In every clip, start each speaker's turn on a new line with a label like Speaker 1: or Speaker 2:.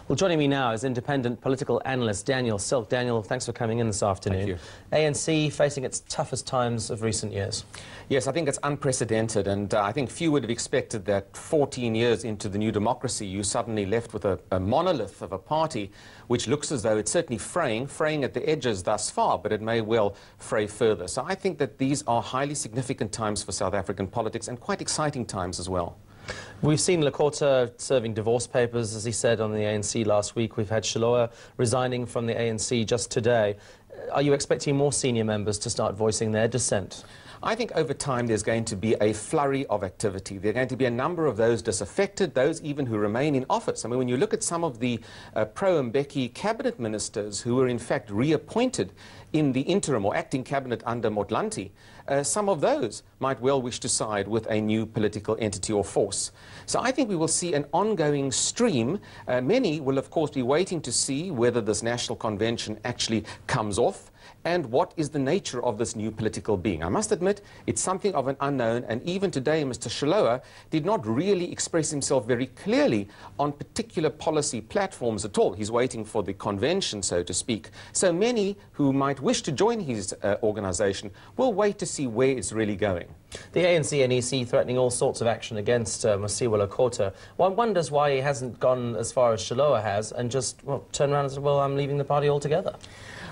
Speaker 1: Well, joining me now is independent political analyst Daniel Silke. Daniel, thanks for coming in this afternoon.
Speaker 2: Thank you.
Speaker 1: ANC facing its toughest times of recent years.
Speaker 2: Yes, I think it's unprecedented, and I think few would have expected that 14 years into the new democracy, you suddenly left with a monolith of a party which looks as though it's certainly fraying at the edges thus far, but it may well fray further. So I think that these are highly significant times for South African politics and quite exciting times as well.
Speaker 1: We've seen Lekota serving divorce papers, as he said, on the ANC last week. We've had Shiloh resigning from the ANC just today. Are you expecting more senior members to start voicing their dissent?
Speaker 2: I think over time there's going to be a flurry of activity. There are going to be a number of those disaffected, those even who remain in office. I mean, when you look at some of the pro-Mbeki cabinet ministers who were in fact reappointed in the interim or acting cabinet under Motlanthe, some of those might well wish to side with a new political entity or force. So I think we will see an ongoing stream. Many will, of course, be waiting to see whether this national convention actually comes off and what is the nature of this new political being. I must admit, it's something of an unknown, and even today Mr. Shiloh did not really express himself very clearly on particular policy platforms at all. He's waiting for the convention, so to speak. So many who might wish to join his organization will wait to see where it's really going.
Speaker 1: The ANC and EC threatening all sorts of action against Mosiuoa Lekota. One wonders why he hasn't gone as far as Shiloh has and just, well, turned around and said, well, I'm leaving the party altogether.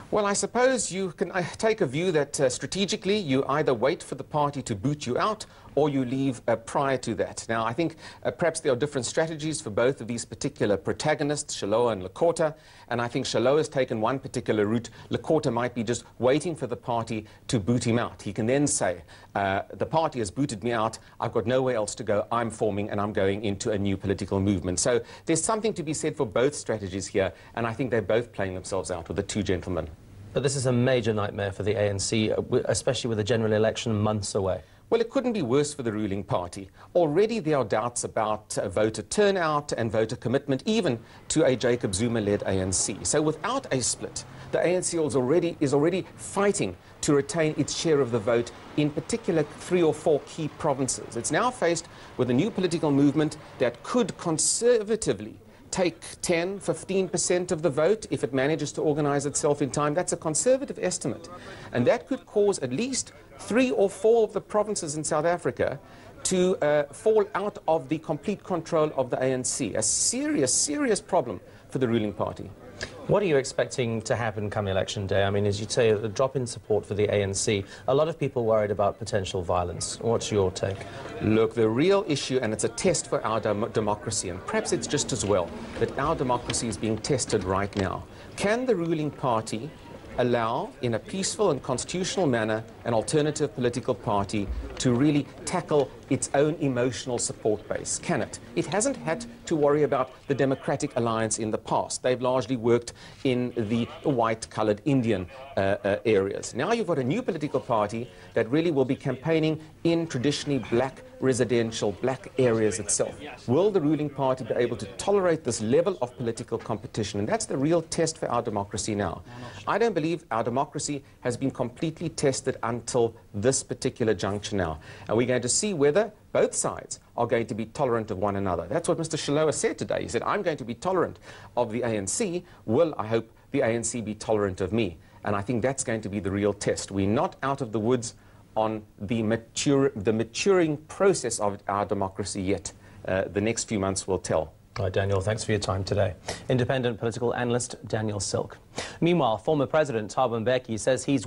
Speaker 2: Well, I suppose you can take a view that strategically you either wait for the party to boot you out or you leave prior to that. Now, I think perhaps there are different strategies for both of these particular protagonists, Shiloh and Lekota, and I think Shiloh has taken one particular route. Lekota might be just waiting for the party to boot him out. He can then say, the party has booted me out, I've got nowhere else to go, I'm forming and I'm going into a new political movement. So there's something to be said for both strategies here, and I think they're both playing themselves out with the two gentlemen.
Speaker 1: But this is a major nightmare for the ANC, especially with the general election months away.
Speaker 2: Well, it couldn't be worse for the ruling party. Already there are doubts about voter turnout and voter commitment, even to a Jacob Zuma-led ANC. So without a split, the ANC is already fighting to retain its share of the vote in particular 3 or 4 key provinces. It's now faced with a new political movement that could conservatively take 10, 15% of the vote if it manages to organize itself in time. That's a conservative estimate. And that could cause at least 3 or 4 of the provinces in South Africa to fall out of the complete control of the ANC. A serious, serious problem for the ruling party.
Speaker 1: What are you expecting to happen come election day? I mean, as you say, a drop in support for the ANC. A lot of people worried about potential violence. What's your take?
Speaker 2: Look, the real issue, and it's a test for our democracy, and perhaps it's just as well that our democracy is being tested right now. Can the ruling party allow, in a peaceful and constitutional manner, an alternative political party to really tackle its own emotional support base? Can it? It hasn't had to worry about the Democratic Alliance in the past. They've largely worked in the white-coloured Indian areas. Now you've got a new political party that really will be campaigning in traditionally black residential black areas itself. Will the ruling party be able to tolerate this level of political competition? And that's the real test for our democracy now. I don't believe our democracy has been completely tested until this particular juncture now. And we're going to see whether both sides are going to be tolerant of one another. That's what Mr. Shiloh said today. He said, I'm going to be tolerant of the ANC. Will, I hope, the ANC be tolerant of me? And I think that's going to be the real test. We're not out of the woods on the maturing process of our democracy yet. The next few months will tell.
Speaker 1: All right, Daniel, thanks for your time today. Independent political analyst Daniel Silke. Meanwhile, former President Thabo Mbeki says he's